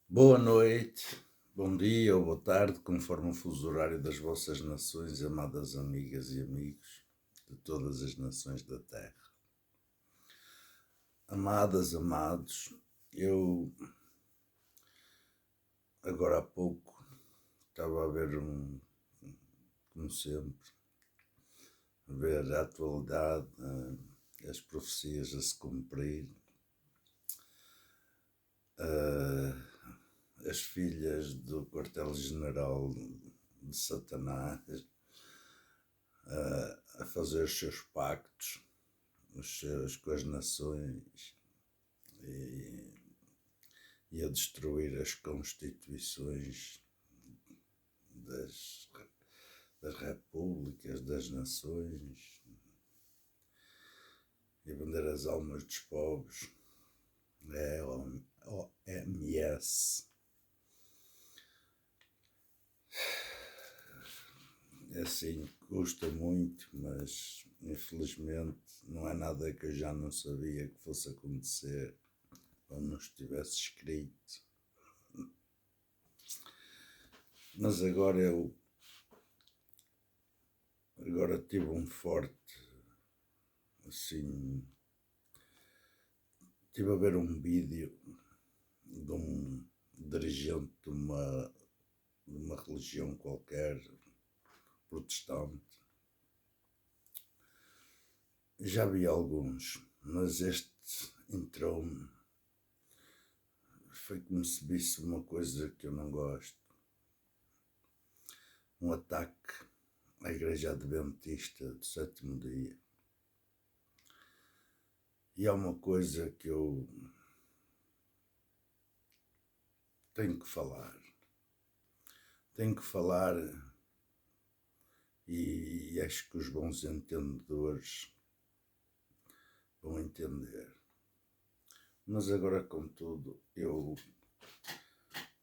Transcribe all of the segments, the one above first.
Boa noite, bom dia ou boa tarde, conforme o fuso horário das vossas nações, amadas amigas e amigos de todas as nações da Terra. Amadas, amados, eu agora há pouco estava a ver como sempre, a ver a atualidade, as profecias a se cumprir, as filhas do quartel-general de Satanás a fazer os seus pactos, os seus com as nações e a destruir as constituições das, das repúblicas, das nações e vender as almas dos pobres. É OMS. É assim, custa muito, mas infelizmente não é nada que eu já não sabia que fosse acontecer ou não estivesse escrito. Mas agora tive um forte, assim, estive a ver um vídeo de um dirigente de uma religião qualquer, protestante. Já vi alguns, mas este entrou-me. Foi como se visse uma coisa que eu não gosto. Um ataque à Igreja Adventista do Sétimo Dia. E há uma coisa que eu tenho que falar. Tenho que falar e acho que os bons entendedores vão entender. Mas agora, contudo, eu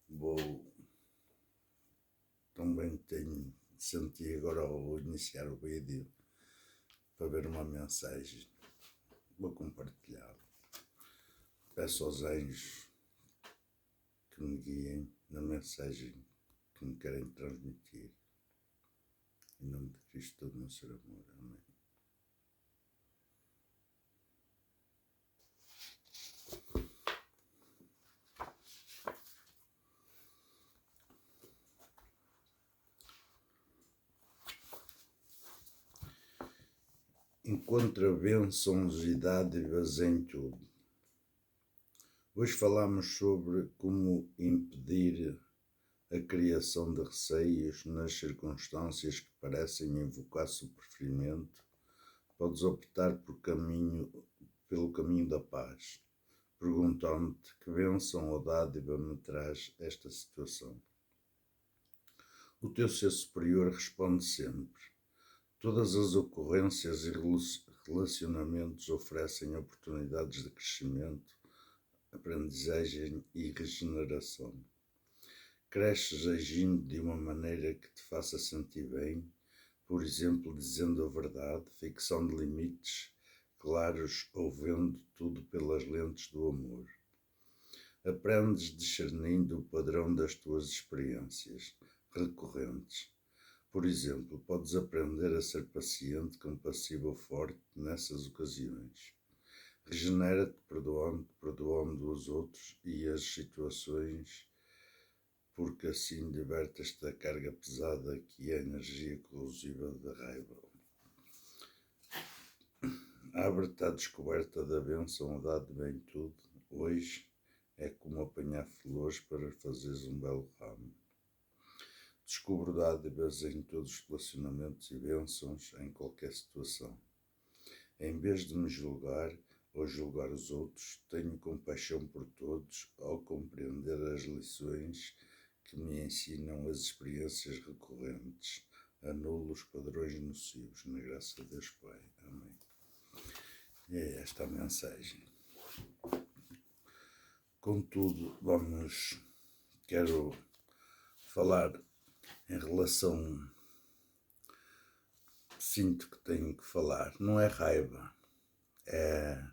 vou... Também senti agora ao iniciar o vídeo para ver uma mensagem. Vou compartilhá-la. Peço aos anjos que me guiem na mensagem que me querem transmitir. Em nome de Cristo, todo meu ser amor. Amém. Encontra bênçãos e dádivas em tudo. Hoje falamos sobre como impedir a criação de receios nas circunstâncias que parecem invocar sofrimento. Podes optar pelo caminho da paz, perguntando-te que bênção ou dádiva me traz esta situação. O teu ser superior responde sempre. Todas as ocorrências e relacionamentos oferecem oportunidades de crescimento, aprendizagem e regeneração. Cresces agindo de uma maneira que te faça sentir bem, por exemplo, dizendo a verdade, fixando limites claros ou vendo tudo pelas lentes do amor. Aprendes discernindo o padrão das tuas experiências recorrentes. Por exemplo, podes aprender a ser paciente, compassivo ou forte nessas ocasiões. Regenera-te perdoando os outros e as situações, porque assim libertas-te da carga pesada que é a energia corrosiva da raiva. Abre-te à descoberta da bênção dada em tudo. Hoje é como apanhar flores para fazeres um belo ramo. Descubro dádivas em todos os relacionamentos e bênçãos em qualquer situação. Em vez de me julgar ou julgar os outros, tenho compaixão por todos ao compreender as lições que me ensinam as experiências recorrentes. Anulo os padrões nocivos. Na graça de Deus Pai. Amém. E é esta a mensagem. Contudo, quero falar em relação, sinto que tenho que falar, não é raiva, é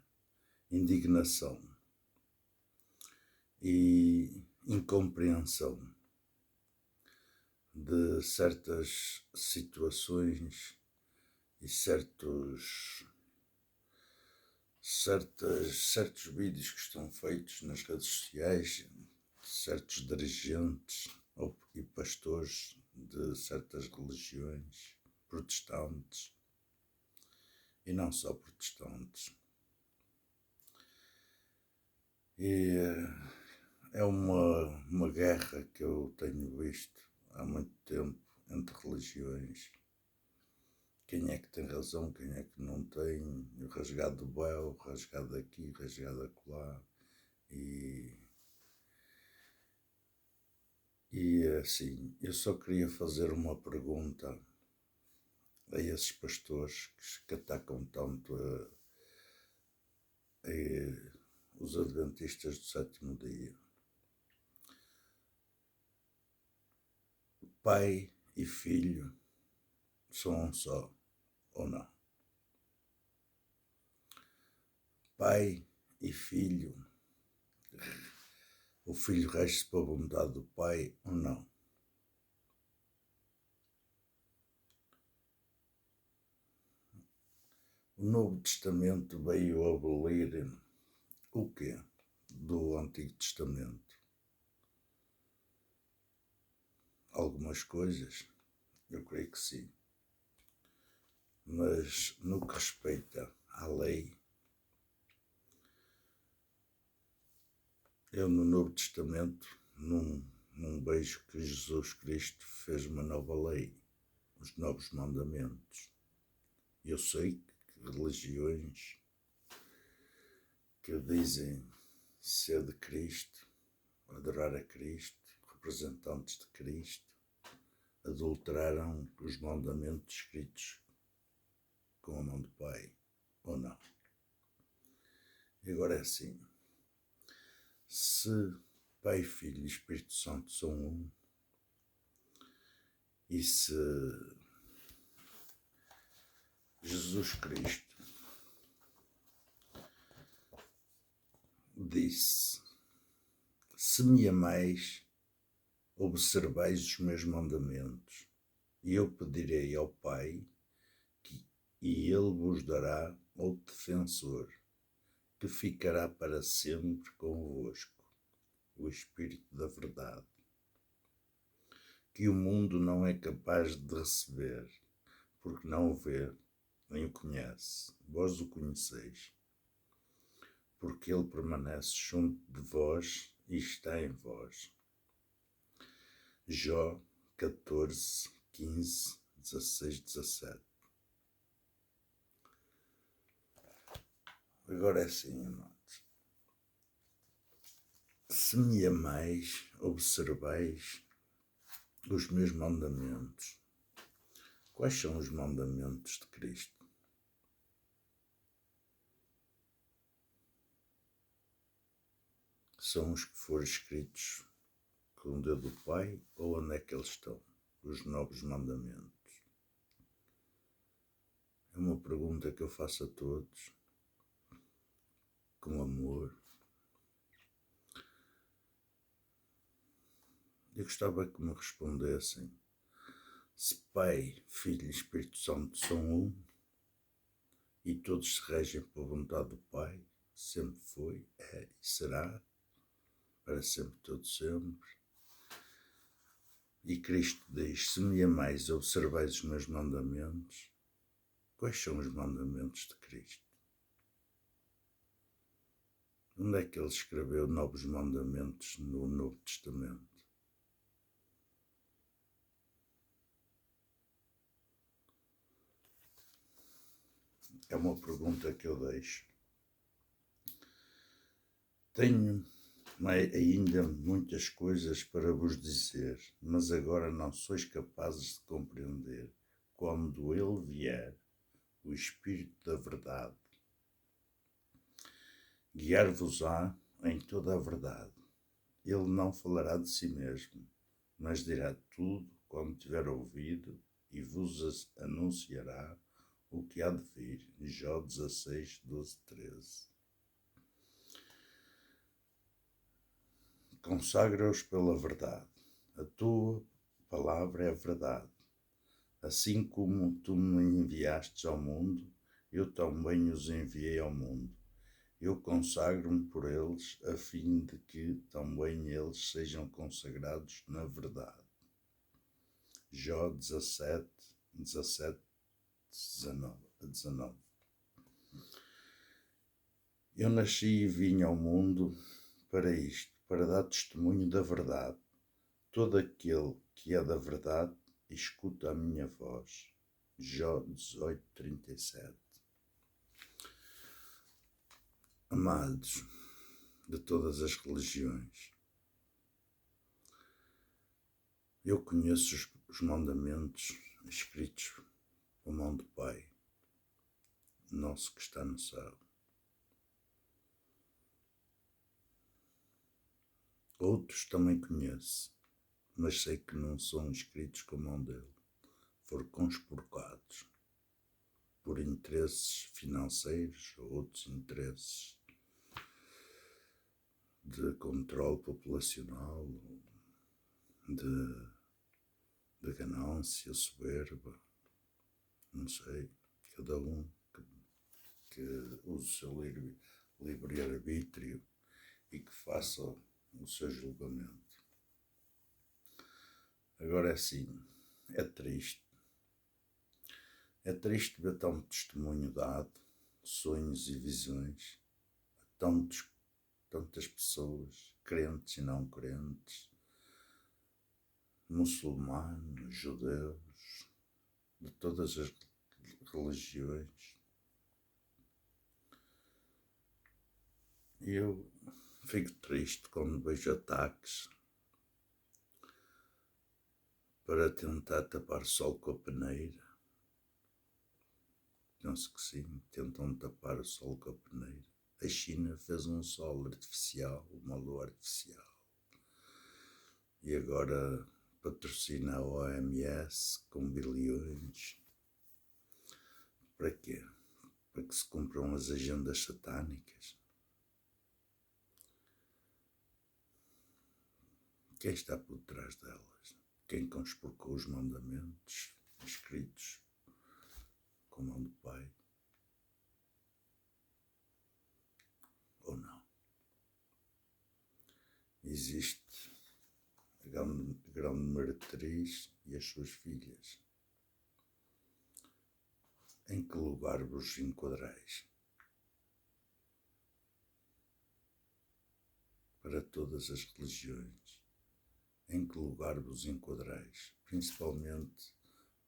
indignação e incompreensão de certas situações e certos vídeos que estão feitos nas redes sociais, certos dirigentes e pastores de certas religiões protestantes, e não só protestantes. E é uma guerra que eu tenho visto há muito tempo entre religiões. Quem é que tem razão, quem é que não tem, o rasgado do véu, rasgado aqui, rasgado acolá. E assim, eu só queria fazer uma pergunta a esses pastores que atacam tanto os adventistas do sétimo dia. Pai e filho são um só, ou não? Pai e filho, o filho rege-se pela vontade do pai ou não? O Novo Testamento veio abolir o quê do Antigo Testamento? Algumas coisas, eu creio que sim. Mas no que respeita à lei, eu no Novo Testamento não vejo que Jesus Cristo fez uma nova lei, os novos mandamentos. Eu sei que religiões que dizem ser de Cristo, adorar a Cristo, representantes de Cristo, adulteraram os mandamentos escritos com a mão do Pai, ou não? E agora é assim, se Pai, Filho e Espírito Santo são um, e se Jesus Cristo disse: se me amais, observais os meus mandamentos, e eu pedirei ao Pai, e Ele vos dará outro defensor, que ficará para sempre convosco, o Espírito da verdade, que o mundo não é capaz de receber, porque não o vê, nem o conhece. Vós o conheceis, porque ele permanece junto de vós e está em vós. Jó 14, 15, 16, 17. Agora é assim, amados. Se me amais, observais os meus mandamentos. Quais são os mandamentos de Cristo? São os que foram escritos com o dedo do Pai, ou onde é que eles estão? Os novos mandamentos. É uma pergunta que eu faço a todos, com amor. Eu gostava que me respondessem se Pai, Filho e Espírito Santo são um e todos se regem pela vontade do Pai, sempre foi, é e será, para sempre, todo sempre. E Cristo diz: se me amais, observais os meus mandamentos. Quais são os mandamentos de Cristo? Onde é que ele escreveu novos mandamentos no Novo Testamento? É uma pergunta que eu deixo. Tenho ainda muitas coisas para vos dizer, mas agora não sois capazes de compreender. Quando ele vier, o Espírito da verdade, guiar-vos-á em toda a verdade. Ele não falará de si mesmo, mas dirá tudo quando tiver ouvido e vos anunciará o que há de vir. Jó 16, 12, 13. consagra-os pela verdade. A tua palavra é a verdade. Assim como tu me enviastes ao mundo, eu também os enviei ao mundo. Eu consagro-me por eles, a fim de que também eles sejam consagrados na verdade. Jó 17, 19. Eu nasci e vim ao mundo para isto, para dar testemunho da verdade. Todo aquele que é da verdade, escuta a minha voz. Jó 18, 37. Amados de todas as religiões, eu conheço os mandamentos escritos por mão do Pai, nosso que está no céu. Outros também conheço, mas sei que não são escritos com a mão dele. Foram conspurcados por interesses financeiros ou outros interesses de controle populacional, de ganância, soberba, não sei, cada um que use o seu livre-arbítrio e que faça o seu julgamento. Agora é assim, é triste ver tanto testemunho dado, sonhos e visões, a tantas pessoas, crentes e não crentes, muçulmanos, judeus, de todas as religiões. E eu fico triste quando vejo ataques para tentar tapar sol com a peneira. Penso que sim, tentam tapar o sol com a peneira. A China fez um sol artificial, uma lua artificial. E agora patrocina a OMS com bilhões. Para quê? Para que se cumpram as agendas satânicas. Quem está por trás delas? Quem conspurcou os mandamentos escritos com a mão do Pai? Ou não? Existe a grande meretriz e as suas filhas. Em que lugar vos enquadrais? Para todas as religiões, em que lugar vos enquadrais? Principalmente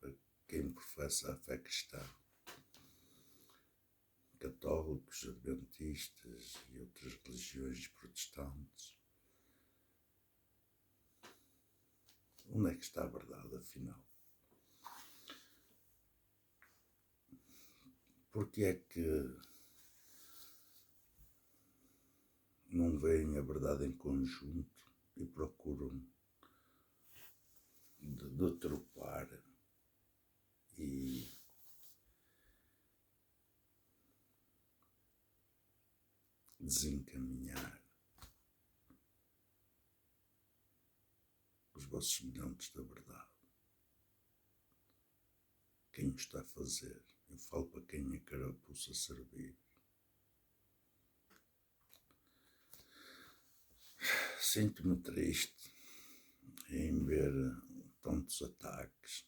para quem professa a fé cristã. Católicos, adventistas e outras religiões protestantes. Onde é que está a verdade, afinal? Porque é que não veem a verdade em conjunto e procuram deturpar e desencaminhar os vossos semelhantes da verdade? Quem o está a fazer? Eu falo para quem a carapuça servir. Sinto-me triste em ver tantos ataques.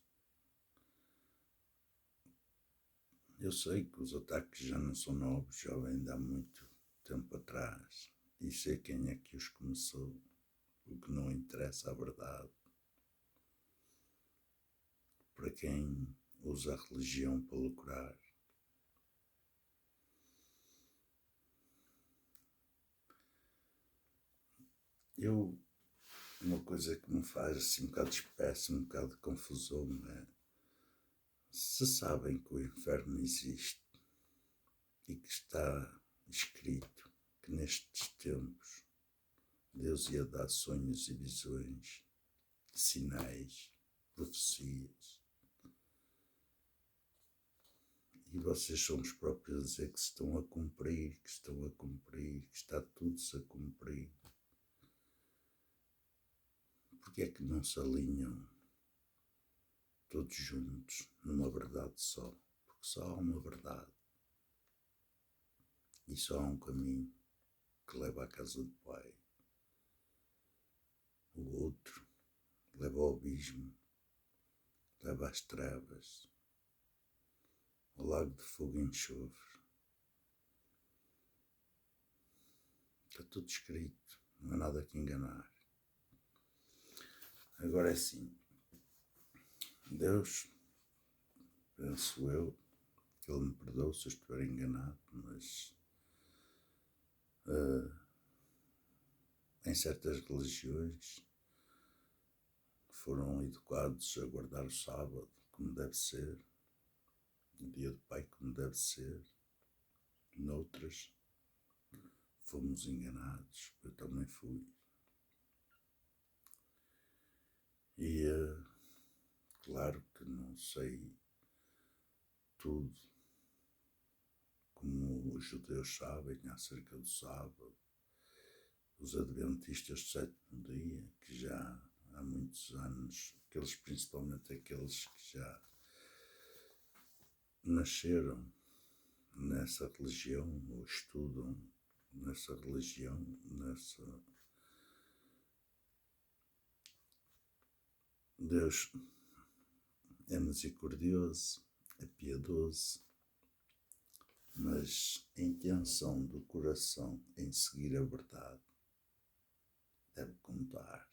Eu sei que os ataques já não são novos, já vêm de há muito tempo atrás. E sei quem é que os começou. O que não interessa a verdade. Para quem usa a religião para lucrar. Uma coisa que me faz assim um bocado de espécie, um bocado de confusão, é se sabem que o inferno existe e que está escrito que nestes tempos Deus ia dar sonhos e visões, sinais, profecias, e vocês são os próprios a dizer que se estão a cumprir, que está tudo-se a cumprir. Porque é que não se alinham todos juntos numa verdade só? Porque só há uma verdade e só há um caminho que leva à casa do Pai. O outro leva ao abismo, leva às trevas, ao lago de fogo e enxofre. Está tudo escrito, não há nada que enganar. Agora é assim, Deus, penso eu, que Ele me perdoe se eu estiver enganado, mas em certas religiões foram educados a guardar o sábado como deve ser, o dia do Pai como deve ser. Noutras fomos enganados, eu também fui. E claro que não sei tudo como os judeus sabem acerca do sábado, os adventistas do sétimo dia, que já há muitos anos, principalmente aqueles que já nasceram nessa religião ou estudam nessa religião, Deus é misericordioso, é piedoso, mas a intenção do coração em seguir a verdade deve contar.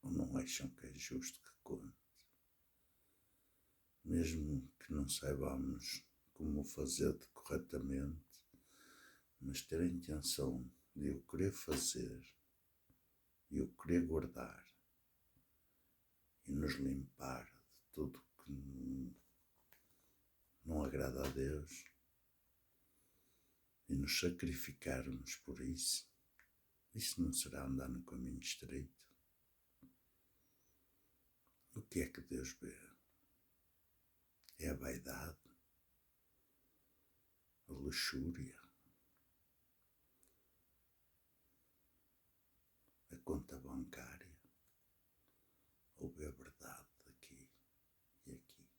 Ou não acham que é justo que conte? Mesmo que não saibamos como fazer corretamente, mas ter a intenção de eu querer fazer e eu querer guardar e nos limpar de tudo que não agrada a Deus e nos sacrificarmos por isso, isso não será andar no caminho estreito? O que é que Deus vê? É a vaidade, a luxúria, a conta bancária, ou vê a verdade aqui e aqui?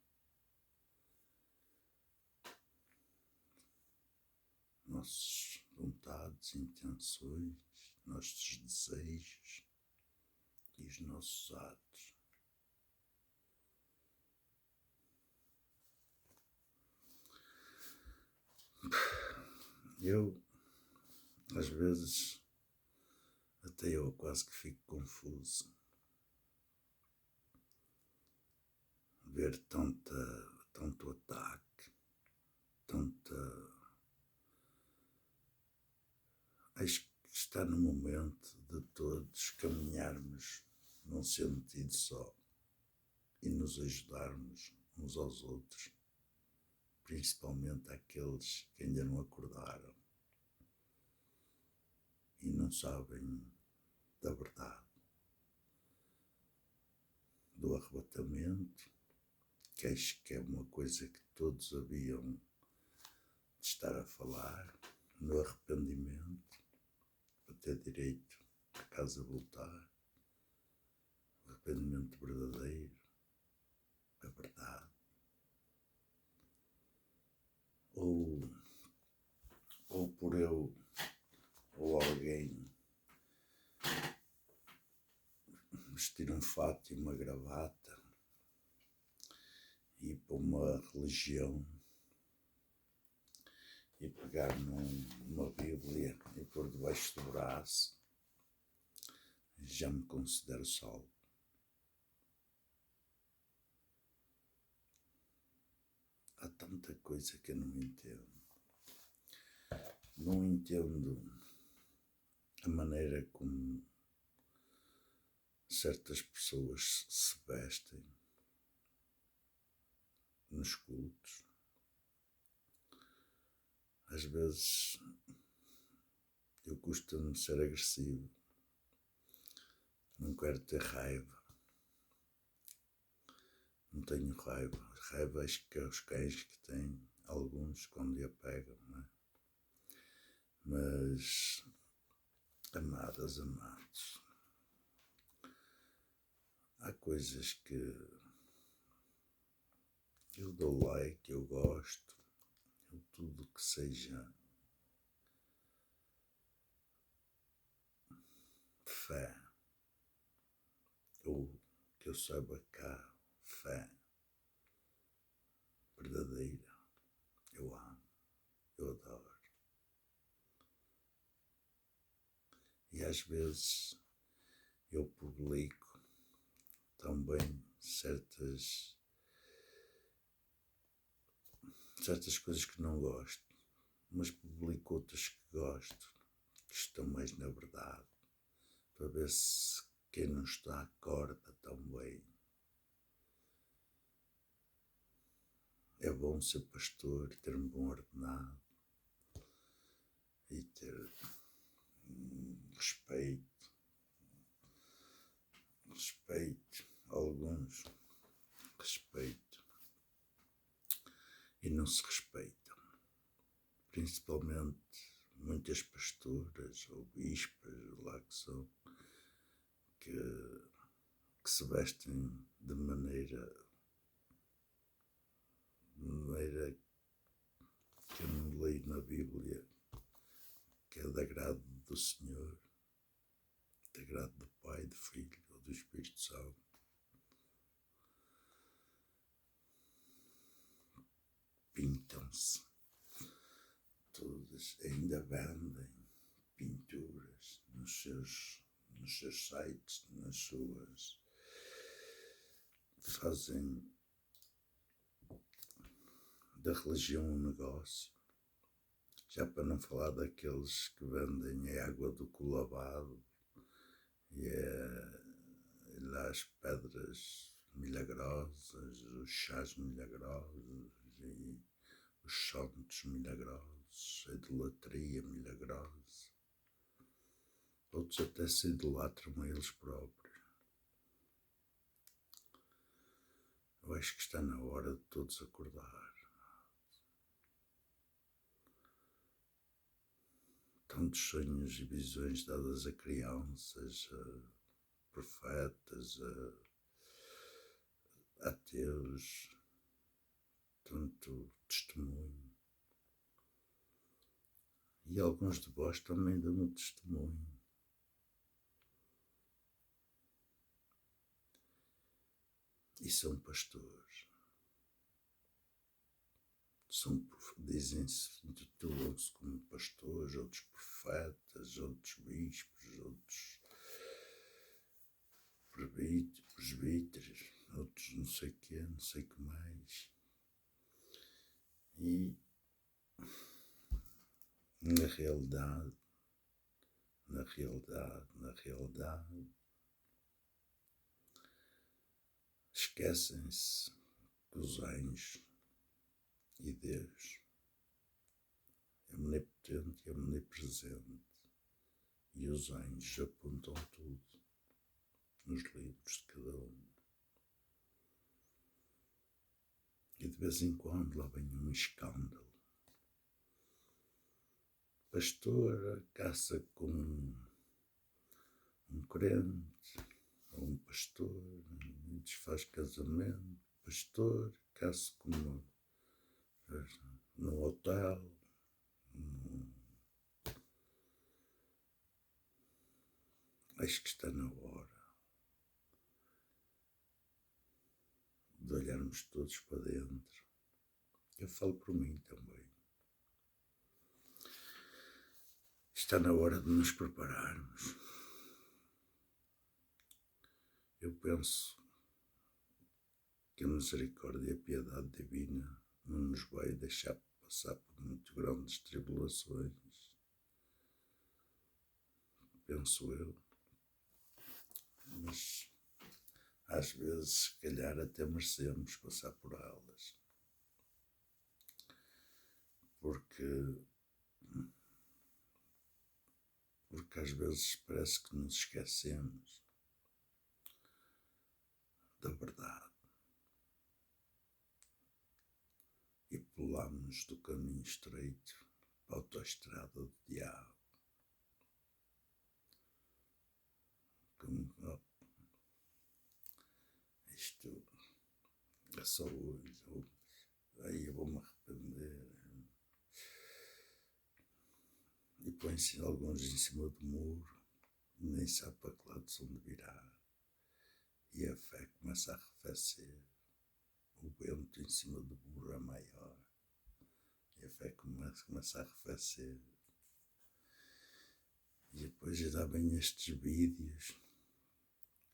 Nossas vontades, intenções, nossos desejos e os nossos atos. Eu, às vezes, até eu quase que fico confuso. Ver tanto ataque, acho que está no momento de todos caminharmos num sentido só e nos ajudarmos uns aos outros, principalmente aqueles que ainda não acordaram e não sabem da verdade, do arrebatamento, que acho que é uma coisa que todos haviam de estar a falar, no arrependimento, para ter direito a casa voltar, o arrependimento verdadeiro, a verdade. Ou por eu ou alguém vestir um fato e uma gravata e ir para uma religião e pegar numa Bíblia e pôr debaixo do braço, já me considero salvo. Há tanta coisa que eu não entendo. Não entendo a maneira como certas pessoas se vestem nos cultos. Às vezes eu costumo ser agressivo, não quero ter raiva, não tenho raiva. Raiva acho que é os cães que têm, alguns quando a pegam, não é? Mas, amadas, amados, há coisas que eu dou like, eu gosto, tudo que seja fé, ou que eu saiba cá, fé verdadeira, eu amo, eu adoro. E às vezes eu publico também certas coisas que não gosto, mas publico outras que gosto, que estão mais na verdade, para ver se quem não está acorda também. É bom ser pastor, ter um bom ordenado e ter respeito, alguns respeito e não se respeitam, principalmente muitas pastoras ou bispas, lá que são, que se vestem de maneira que eu não leio na Bíblia, que é de agrado do Senhor, de agrado do Pai, do Filho ou do Espírito Santo. Pintam-se todas, ainda vendem pinturas nos seus sites, nas suas, fazem da religião um negócio, já para não falar daqueles que vendem a água do colabado e lá as pedras milagrosas, os chás milagrosos e os santos milagrosos, a idolatria milagrosa. Outros até se idolatram a eles próprios. Eu acho que está na hora de todos acordar. Tantos sonhos e visões dadas a crianças, a profetas, a ateus, tanto testemunho. E alguns de vós também dão o testemunho. E são pastores. Dizem-se, intitulam-se como pastores, outros profetas, outros bispos, outros presbíteros, outros não sei o quê, não sei o que mais. E na realidade, esquecem-se que os anjos e Deus é omnipotente e omnipresente, e os anjos apontam tudo nos livros de cada um. E de vez em quando lá vem um escândalo. Pastora caça com um crente, ou um pastor, e desfaz casamento. Pastor caça como no hotel. Acho que está na hora de olharmos todos para dentro. Eu falo por mim também. Está na hora de nos prepararmos. Eu penso que a misericórdia e a piedade divina não nos vai deixar passar por muito grandes tribulações. Penso eu. Mas às vezes, se calhar, até merecemos passar por elas. Porque às vezes parece que nos esquecemos da verdade e pulamos do caminho estreito para a autoestrada do diabo. só hoje, aí eu vou-me arrepender. E põe-se alguns em cima do muro, nem sabe para que lado são de virar. E a fé começa a arrefecer. O vento em cima do muro é maior. E a fé começa a arrefecer. E depois já vêm estes vídeos,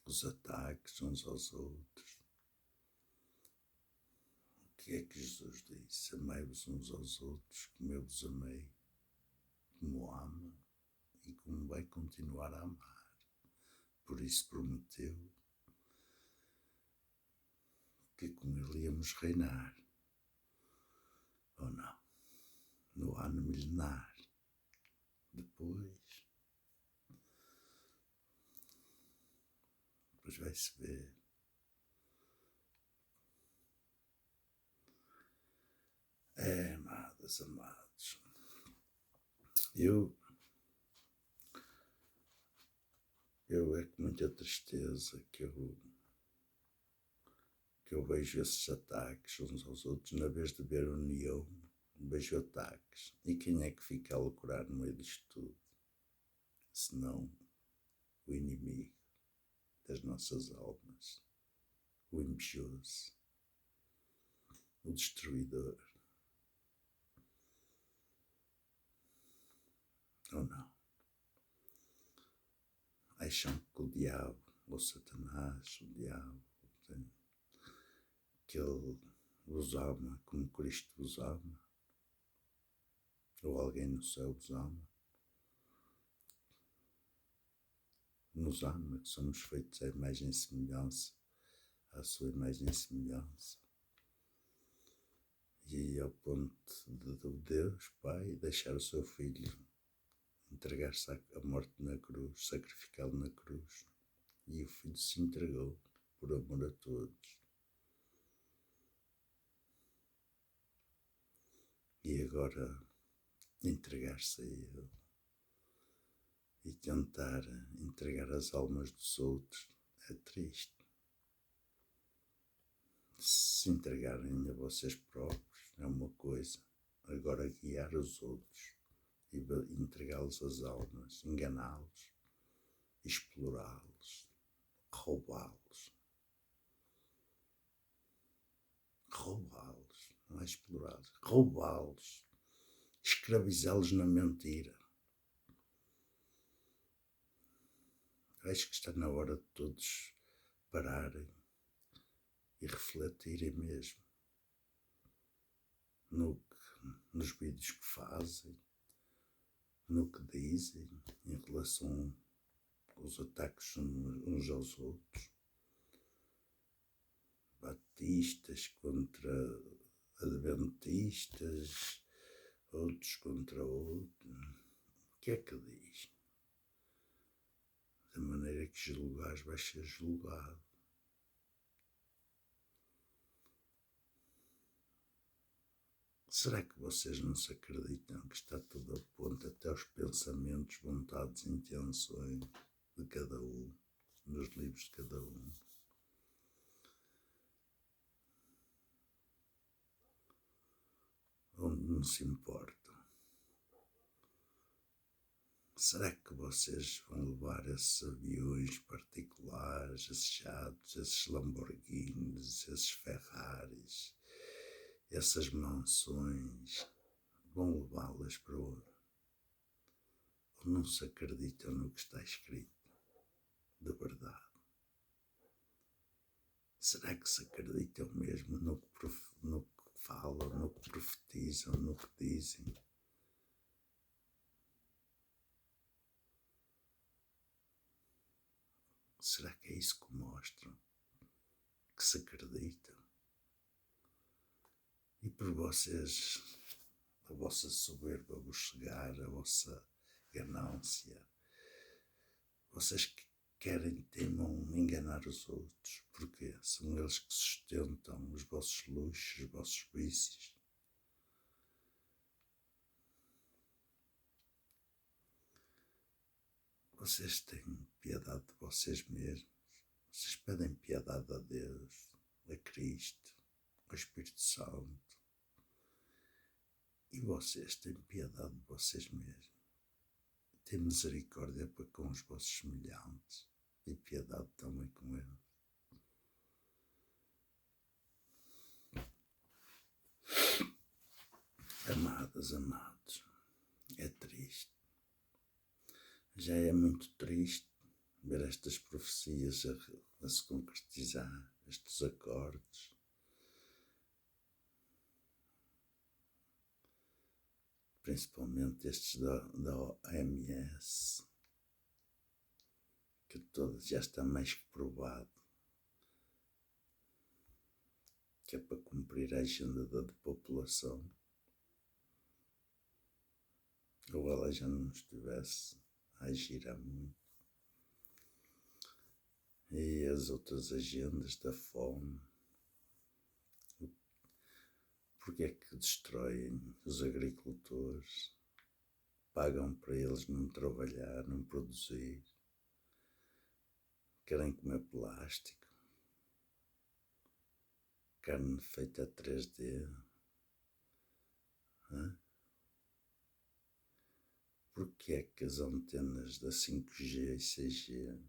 os ataques uns aos outros. O que é que Jesus disse? Amai-vos uns aos outros como eu vos amei, como ama e como vai continuar a amar. Por isso prometeu que com ele íamos reinar, ou não, no ano milenar. Depois vai-se ver. Amadas, amados, eu é com muita tristeza que eu vejo esses ataques uns aos outros, na vez de ver união, vejo ataques. E quem é que fica a loucurar no meio disto tudo? Senão o inimigo das nossas almas, o invejoso, o destruidor. Ou não? Acham que o diabo, ou Satanás, o diabo, que ele vos ama como Cristo vos ama, ou alguém no céu vos ama, nos ama, que somos feitos à imagem e semelhança, à sua imagem e semelhança. E ao ponto de Deus, Pai, deixar o seu Filho entregar-se à morte na cruz, sacrificá-lo na cruz. E o Filho se entregou por amor a todos. E agora entregar-se a Ele e tentar entregar as almas dos outros é triste. Se entregarem a vocês próprios é uma coisa, agora guiar os outros e entregá-los as almas, enganá-los, explorá-los, roubá-los, não é explorá-los, roubá-los, escravizá-los na mentira. Acho que está na hora de todos pararem e refletirem mesmo nos vídeos que fazem, no que dizem em relação aos ataques uns aos outros, batistas contra adventistas, outros contra outros. O que é que diz? Da maneira que julgares, vais ser julgado. Será que vocês não se acreditam que está tudo a ponto, até os pensamentos, vontades, intenções de cada um, nos livros de cada um? Onde não se importam? Será que vocês vão levar esses aviões particulares, esses jatos, esses Lamborghinis, esses Ferraris, essas mansões, vão levá-las para onde? Ou não se acreditam no que está escrito de verdade? Será que se acreditam mesmo no que falam, no que profetizam, no que dizem? Será que é isso que mostram? Que se acreditam? E por vocês, a vossa soberba vos cegar, a vossa ganância, vocês querem, teimam enganar os outros, porque são eles que sustentam os vossos luxos, os vossos vícios. Vocês têm piedade de vocês mesmos, vocês pedem piedade a Deus, a Cristo, ao Espírito Santo. E vocês têm piedade de vocês mesmos. Têm misericórdia para com os vossos semelhantes e piedade também com eles. Amadas, amados, é triste. Já é muito triste ver estas profecias a se concretizar, estes acordes. Principalmente estes da OMS, que todo já está mais que provado que é para cumprir a agenda da depopulação. Ou ela já não estivesse a agir há muito. E as outras agendas da fome. Porque é que destroem os agricultores? Pagam para eles não trabalhar, não produzir. Querem comer plástico. Carne feita a 3D. Porquê é que as antenas da 5G e 6G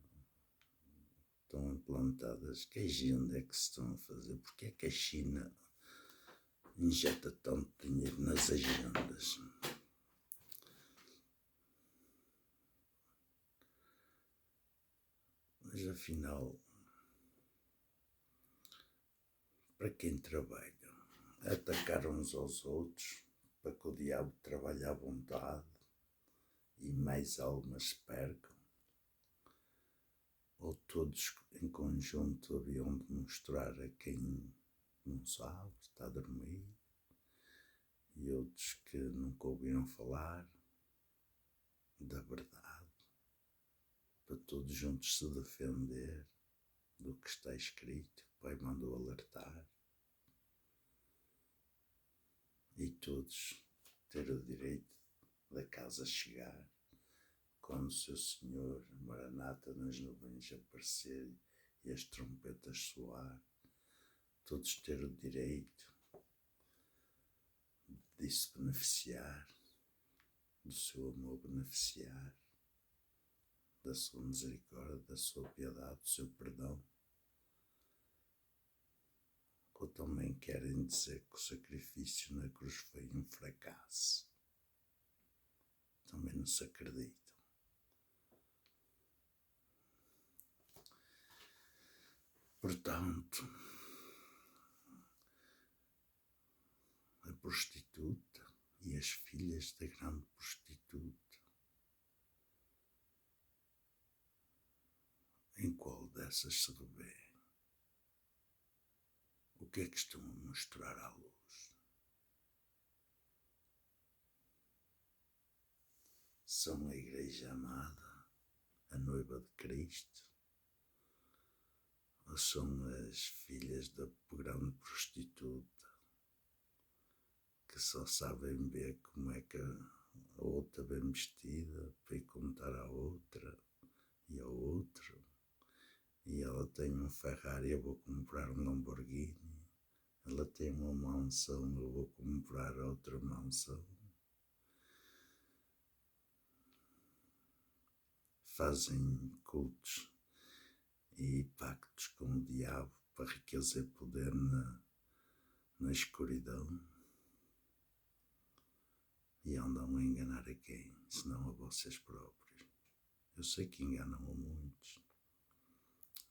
estão implantadas? Que agenda é que se estão a fazer? Porquê é que a China injeta tanto dinheiro nas agendas? Mas afinal, para quem trabalha, atacar uns aos outros para que o diabo trabalhe à vontade e mais almas se percam? Ou todos em conjunto haviam de mostrar a quem não sabe, está a dormir, e outros que nunca ouviram falar da verdade, para todos juntos se defender do que está escrito, que o Pai mandou alertar, e todos ter o direito da casa chegar, quando o seu Senhor, Maranata, nas nuvens aparecer e as trompetas soar, todos ter o direito de se beneficiar, do seu amor beneficiar, da sua misericórdia, da sua piedade, do seu perdão. Ou também querem dizer que o sacrifício na cruz foi um fracasso? Também não se acreditam. Portanto, a prostituta e as filhas da grande prostituta, em qual dessas se revê? O que é que estão a mostrar à luz? São a Igreja amada, a noiva de Cristo? Ou são as filhas da grande prostituta, que só sabem ver como é que a outra vem vestida para ir contar à outra e ao outro? E ela tem um Ferrari, eu vou comprar um Lamborghini. Ela tem uma mansão, eu vou comprar outra mansão. Fazem cultos e pactos com o diabo para riqueza e poder na escuridão. E andam a enganar a quem? Senão a vocês próprios. Eu sei que enganam a muitos,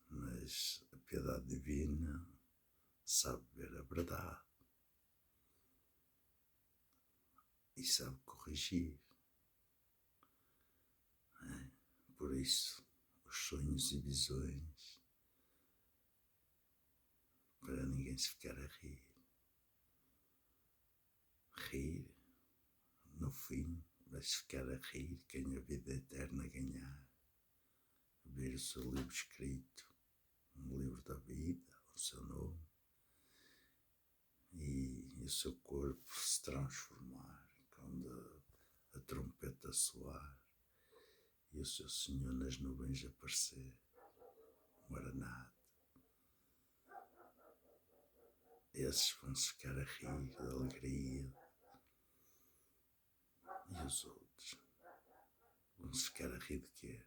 mas a piedade divina sabe ver a verdade e sabe corrigir. Por isso, os sonhos e visões, para ninguém se ficar a rir. Rir, no fim, vai-se ficar a rir quem a vida eterna ganhar. Ver o seu livro escrito, um livro da vida, o seu nome, e o seu corpo se transformar quando a trompeta soar e o seu Senhor nas nuvens aparecer. Maranata. esses vão-se ficar a rir de alegria. E os outros vão-se ficar a rir de quê?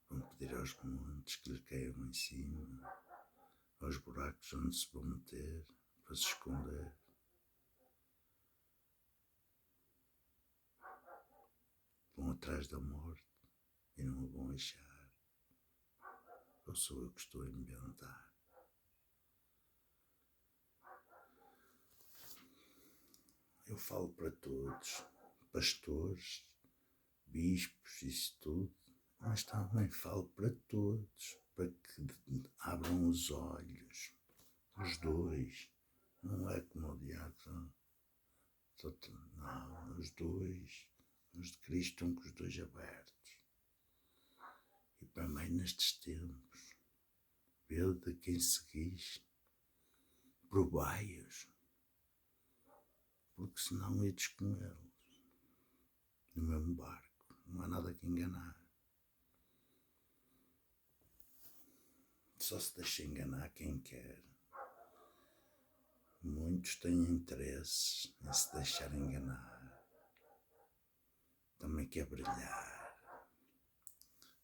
Vão pedir aos montes que lhe caiam em cima, aos buracos onde se vão meter para se esconder. Vão atrás da morte e não a vão achar. Ou sou eu que estou a inventar? Eu falo para todos, pastores, bispos, isso tudo, mas também falo para todos, para que abram os olhos, os dois. Não é como o diácono, não, os dois, os de Cristo estão com os dois abertos. E também nestes tempos, vede a quem seguis, provai-os, porque senão ides com eles, no mesmo barco, não há nada que enganar. Só se deixa enganar quem quer. Muitos têm interesse em se deixar enganar. Também quer brilhar.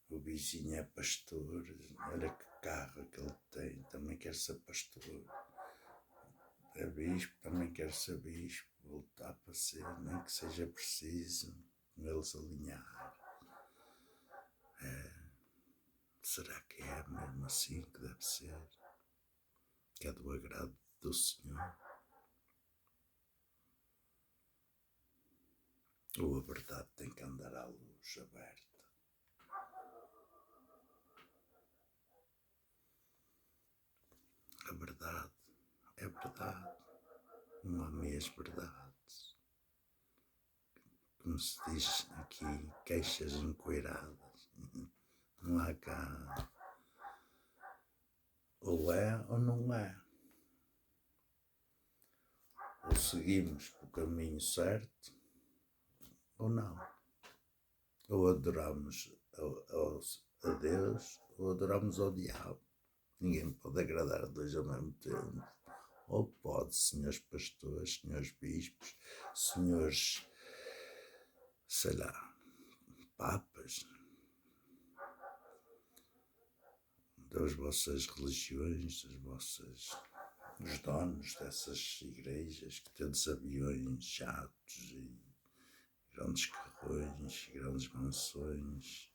O vizinho é pastor, olha que carro que ele tem, também quer ser pastor. É bispo, também quer ser bispo, voltar para ser, nem que seja preciso com eles alinhar. Será que é mesmo assim que deve ser? Que é do agrado do Senhor? Ou a verdade tem que andar à luz aberta? A verdade é verdade. Não há meias verdades. Como se diz aqui, queixas encoiradas. Não há cá. Ou é ou não é. Ou seguimos pelo caminho certo, ou não. Ou adoramos a Deus, ou adoramos ao diabo. Ninguém pode agradar a dois ao mesmo tempo. Ou pode, senhores pastores, senhores bispos, senhores, sei lá, papas das vossas religiões, os donos dessas igrejas que têm aviões chatos e grandes carrões, grandes mansões,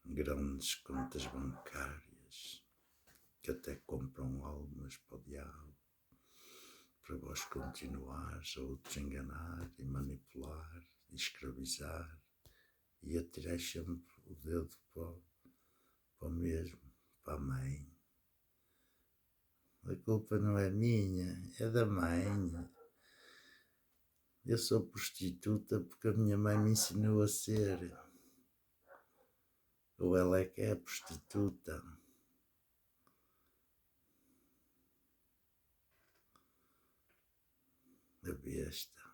grandes contas bancárias, que até compram almas para o diabo, para vós continuares a outros enganar e manipular e escravizar e atirar sempre o dedo para o mesmo, para a mãe. A culpa não é minha, é da mãe. Eu sou prostituta porque a minha mãe me ensinou a ser. Ou ela é que é prostituta. A besta.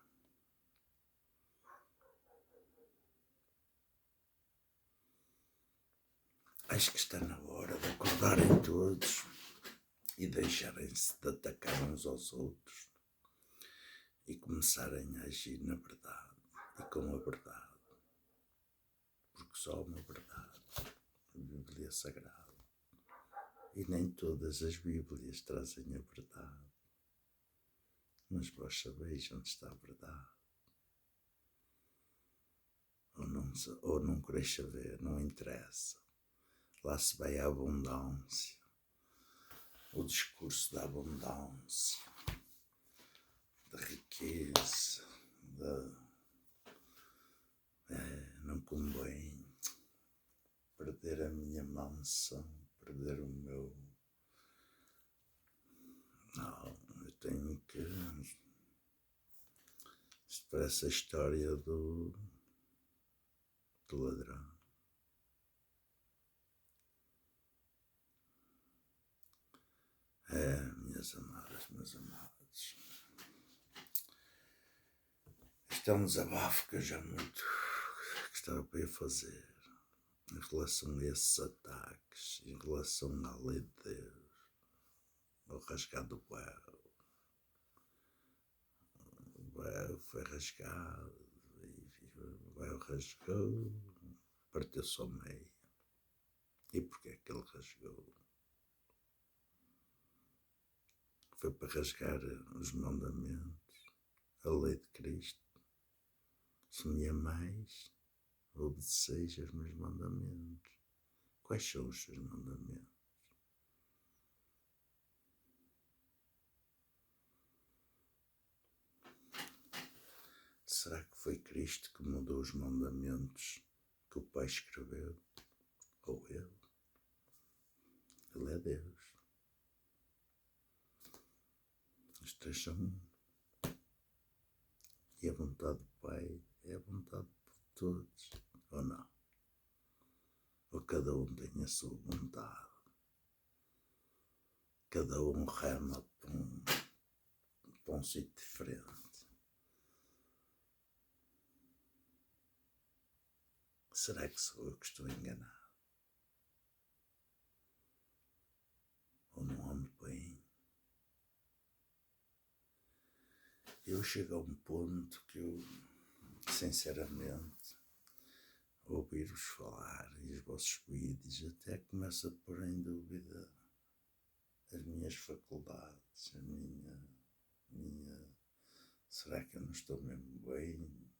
Acho que está na hora de acordarem todos e deixarem-se de atacar uns aos outros e começarem a agir na verdade e com a verdade. Porque só há uma verdade, a Bíblia Sagrada. E nem todas as Bíblias trazem a verdade. Mas vós sabeis onde está a verdade. Ou não quereis saber, não interessa. Lá se vai a abundância. O discurso da abundância, da riqueza, não convém perder a minha mansão, perder o meu. Não, eu tenho que. Isto parece a história do ladrão. Minhas amadas, meus amados. Isto é um desabafo que eu já muito gostava para ir fazer em relação a esses ataques, em relação à lei de Deus, ou rasgado o véu foi rasgado, o véu rasgou, partiu-se ao meio. E porquê é que ele rasgou? Foi para rasgar os mandamentos, a lei de Cristo. Se me amais, obedeceis aos meus mandamentos. Quais são os seus mandamentos? Será que foi Cristo que mudou os mandamentos que o Pai escreveu? Ou ele? Ele é Deus. Os três são um. E a vontade do Pai é a vontade de todos, ou não? Ou cada um tem a sua vontade? Cada um rema para um sítio diferente. Será que sou eu que estou enganado? Ou não ando bem? Eu chego a um ponto que eu, sinceramente, ouvir-vos falar e os vossos vídeos até começo a pôr em dúvida as minhas faculdades, será que eu não estou mesmo bem?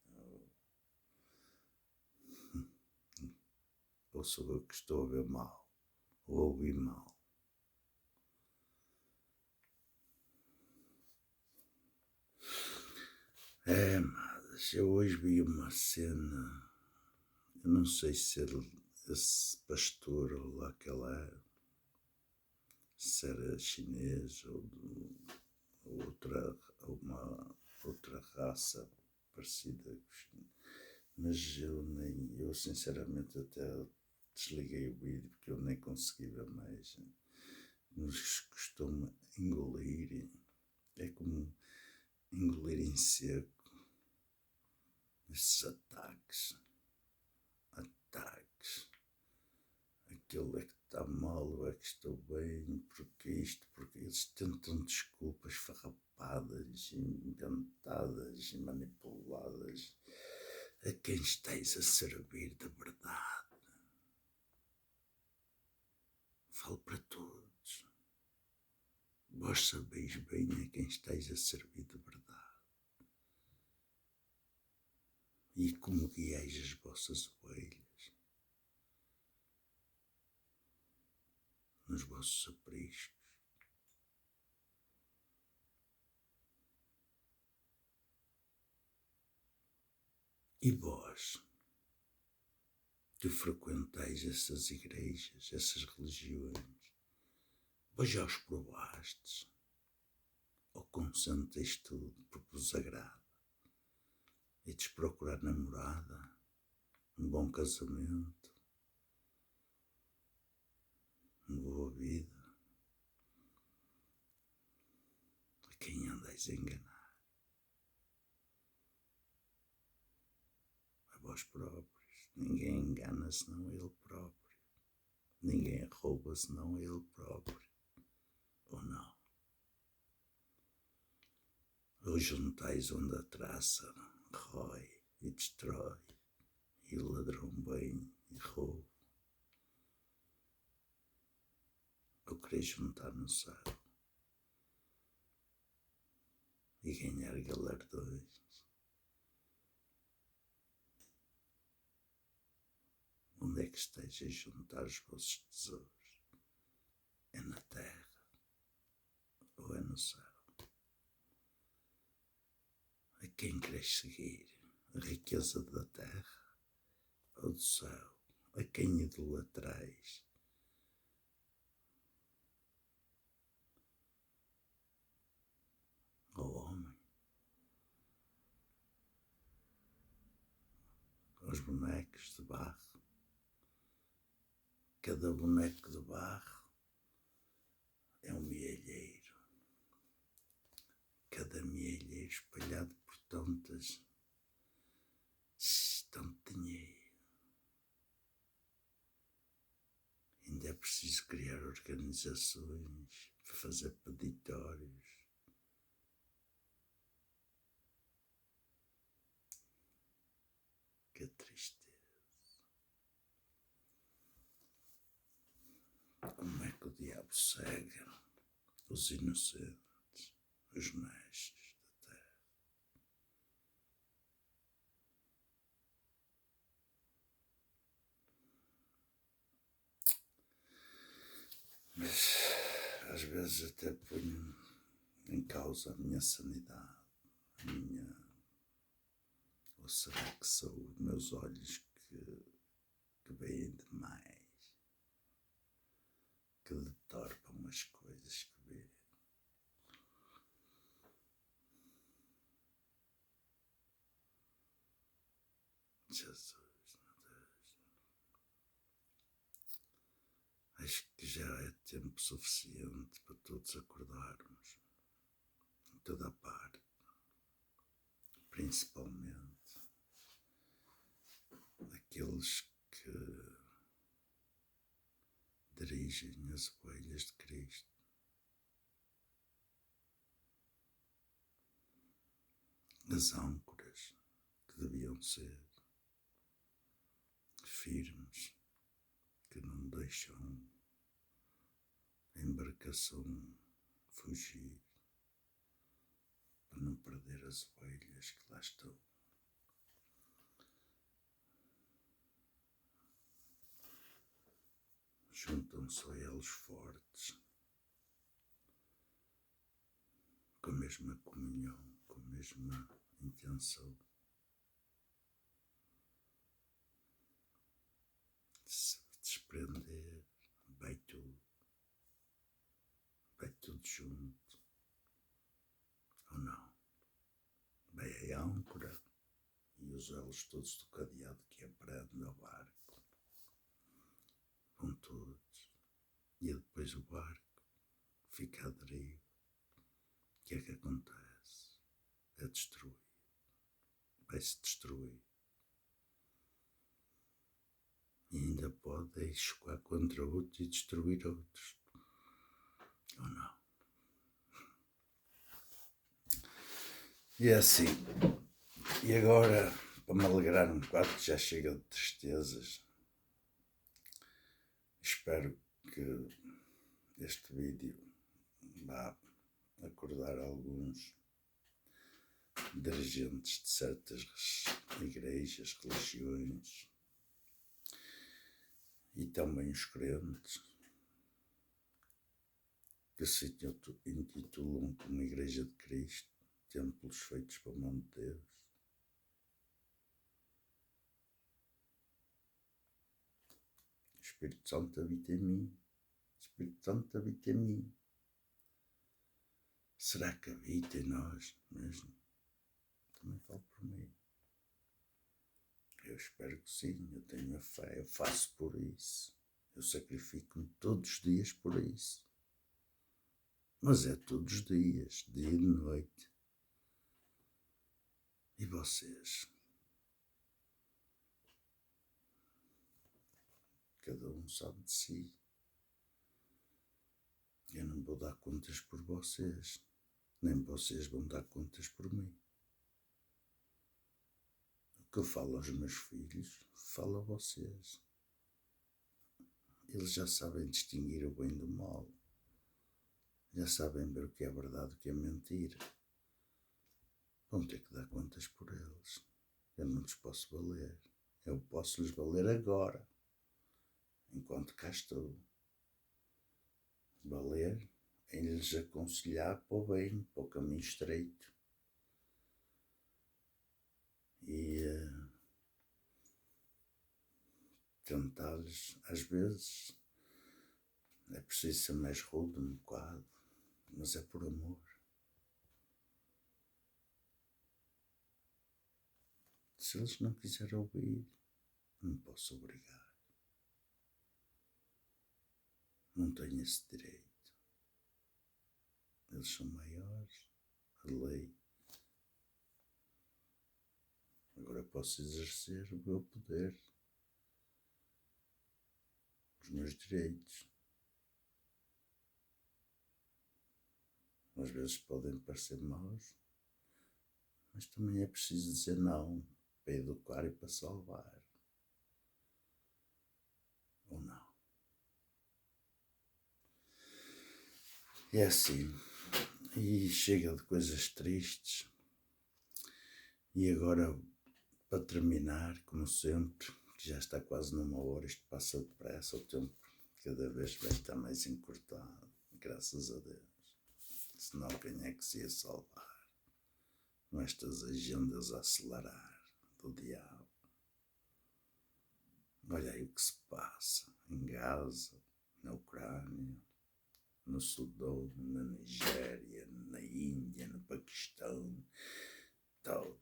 Ou sou eu que estou a ver mal, ou a ouvir mal? Mas eu hoje vi uma cena, eu não sei se esse pastor ou lá que ela era, se era chinês ou uma outra raça parecida com os chineses, mas eu sinceramente até desliguei o vídeo porque eu nem consegui ver mais. Nos costuma engolir, é como engolir em seco esses ataques, aquilo é que está mal, ou é que estou bem, porque isto, porque eles tentam desculpas farrapadas, inventadas e manipuladas a quem estáis a servir de verdade. Falo para todos. Vós sabeis bem a quem estáis a servir de verdade. E como guiais as vossas ovelhas nos vossos apriscos. E vós, que frequentais essas igrejas, essas religiões, vós já os provastes? Ou consenteis tudo porque vos agrada? E de procurar namorada, um bom casamento, uma boa vida? A quem andais a enganar? A vós próprios. Ninguém engana senão ele próprio. Ninguém rouba senão ele próprio. Ou não? Ou juntais onde a traça rói e destrói, e o ladrão vem e rouba? Ou quereis juntar no céu e ganhar galardões? Onde é que estáis a juntar os vossos tesouros? É na terra ou é no céu? A quem queres seguir? A riqueza da terra ou do céu? A quem idolatrais? Ao homem? Aos bonecos de barro? Cada boneco de barro é um mielheiro. Cada mielheiro espalhado por tanto dinheiro. Ainda é preciso criar organizações, fazer peditórios. Que tristeza. Como é que o diabo cega os inocentes, os mestres da terra? Mas às vezes até ponho em causa a minha sanidade, a minha... Ou será que são os meus olhos que veem demais, que deturpam as coisas que veem? Jesus, meu Deus. Acho que já é tempo suficiente para todos acordarmos, em toda a parte, principalmente aqueles que dirigem as ovelhas de Cristo. As âncoras que deviam ser firmes, que não deixam a embarcação fugir, para não perder as ovelhas que lá estão. Juntam-se a eles fortes, com a mesma comunhão, com a mesma intenção. Se desprender, vai tudo junto, ou não? Vai a âncora e os elos todos do cadeado que aprende ao barco, vão todos, e depois o barco fica à deriva. O que é que acontece? É destruído, vai-se destruir. E ainda pode chocar contra outros e destruir outros, ou não? E é assim. E agora, para me alegrar um bocado, já chega de tristezas, espero que este vídeo vá acordar alguns dirigentes de certas igrejas, religiões, e também os crentes, que se intitulam como Igreja de Cristo, templos feitos para a mão de Deus. O Espírito Santo habita em mim. O Espírito Santo habita em mim. Será que habita em nós mesmo? Também falo por mim. Eu espero que sim, eu tenho a fé, eu faço por isso. Eu sacrifico-me todos os dias por isso. Mas é todos os dias, dia e noite. E vocês? Cada um sabe de si. Eu não vou dar contas por vocês, nem vocês vão dar contas por mim. O que eu falo aos meus filhos, falo a vocês. Eles já sabem distinguir o bem do mal. Já sabem ver o que é verdade e o que é mentira. Vão ter que dar contas por eles. Eu não lhes posso valer. Eu posso lhes valer agora, enquanto cá estou. Valer em lhes aconselhar para o bem, para o caminho estreito. E tentar-lhes, às vezes, é preciso ser mais rude um bocado, mas é por amor. Se eles não quiserem ouvir, não posso obrigar. Não tenho esse direito. Eles são maiores, a lei. Agora posso exercer o meu poder, os meus direitos. às vezes podem parecer maus, mas também é preciso dizer não para educar e para salvar. Ou não? É assim. E chega de coisas tristes. E agora, para terminar, como sempre, que já está quase numa hora, isto passa depressa, o tempo cada vez vai estar mais encurtado, graças a Deus. Senão quem é que se ia salvar com estas agendas a acelerar do diabo? Olha aí o que se passa em Gaza, na Ucrânia, no Sudão, na Nigéria, na Índia, no Paquistão, tal.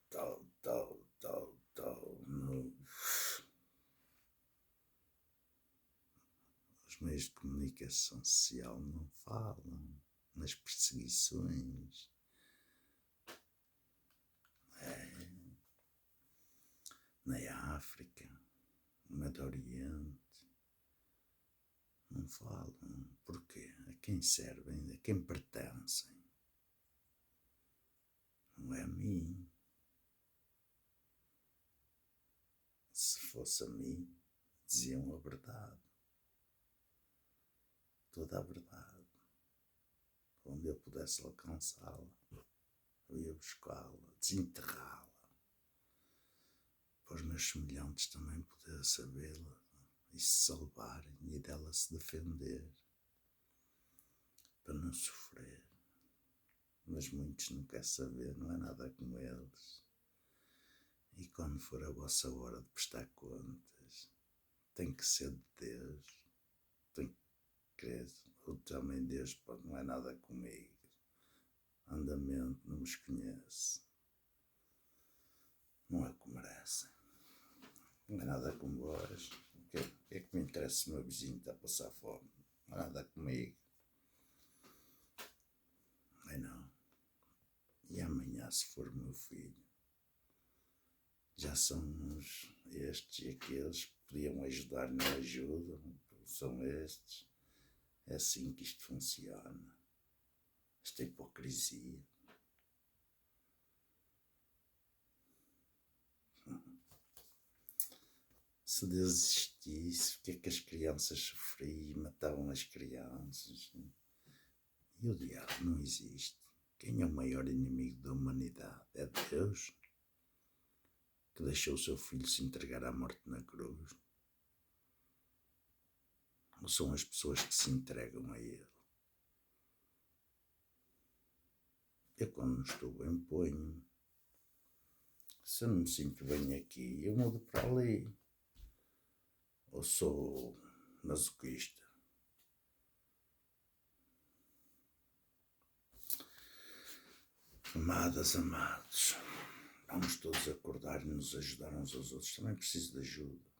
Os meios de comunicação social não falam nas perseguições. Na África, no Médio Oriente, não falam. Porquê? A quem servem? A quem pertencem? Não é a mim. Se fosse a mim, diziam a verdade. Toda a verdade. Onde eu pudesse alcançá-la, eu ia buscá-la, desenterrá-la. Para os meus semelhantes também poder sabê-la e se salvarem e dela se defender. Para não sofrer. Mas muitos não querem saber, não é nada como eles. E quando for a vossa hora de prestar contas, tem que ser de Deus, tem que crer, ou também Deus não é nada comigo, andamento, não nos conhece, não é o que merecem, não é nada com vós, o que é que me interessa se o meu vizinho está a passar fome, não é nada comigo, ai não, e amanhã se for meu filho, já são estes e aqueles que podiam ajudar, não ajudam, são estes. É assim que isto funciona. Esta hipocrisia. Se Deus existisse, porque é que as crianças sofriam, matavam as crianças? E o diabo não existe. Quem é o maior inimigo da humanidade? É Deus, que deixou o seu filho se entregar à morte na cruz? Ou são as pessoas que se entregam a ele? Eu quando não estou bem ponho. Se eu não me sinto bem aqui, eu mudo para ali. Ou sou masoquista? Amadas, amados, vamos todos acordar e nos ajudar uns aos outros. Também preciso de ajuda.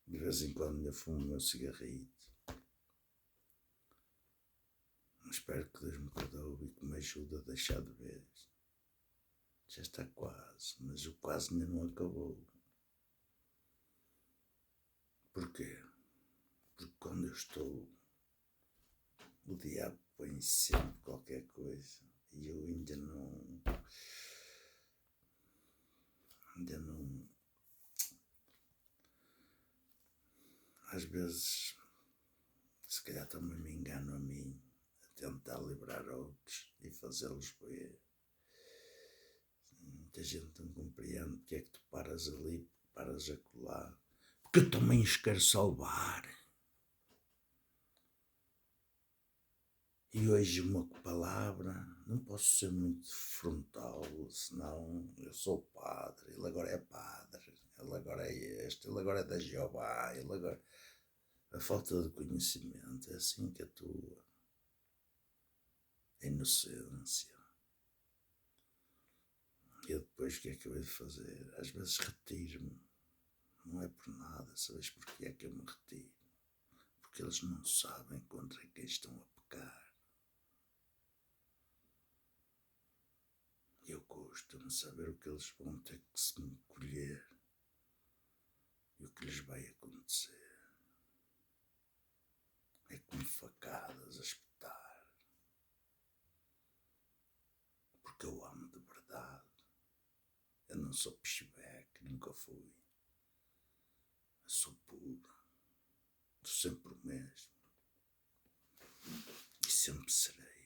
De vez em quando eu fumo o meu cigarrito. Espero que Deus me perdoe e que me ajude a deixar de vez. Já está quase, mas o quase ainda não acabou. Porquê? Porque quando eu estou, o diabo põe sempre qualquer coisa e eu ainda não, às vezes, se calhar também me engano a mim, a tentar livrar outros e fazê-los ver. Muita gente não compreende porque é que tu paras ali, paras acolá, porque eu também os quero salvar. E hoje uma palavra, não posso ser muito frontal, senão eu sou padre, ele agora é padre, ele agora é este, ele agora é da Jeová, ele agora... A falta de conhecimento é assim que atua. A inocência. E eu depois o que é que eu hei de fazer? Às vezes retiro-me. Não é por nada, sabes porquê é que eu me retiro? Porque eles não sabem contra quem estão a pecar. Eu custa-me saber o que eles vão ter que se me colher e o que lhes vai acontecer. É como facadas a espetar. não sou pishback, nunca fui. Eu sou puro. Sou sempre o mesmo. E sempre serei.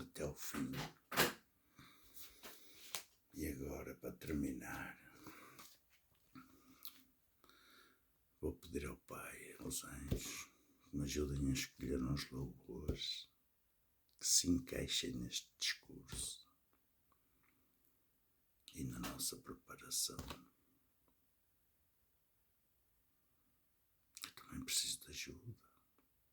Até ao fim. E agora, para terminar, vou pedir ao Pai, aos anjos, que me ajudem a escolher uns louvores que se encaixem neste discurso e na nossa preparação. Eu também preciso de ajuda.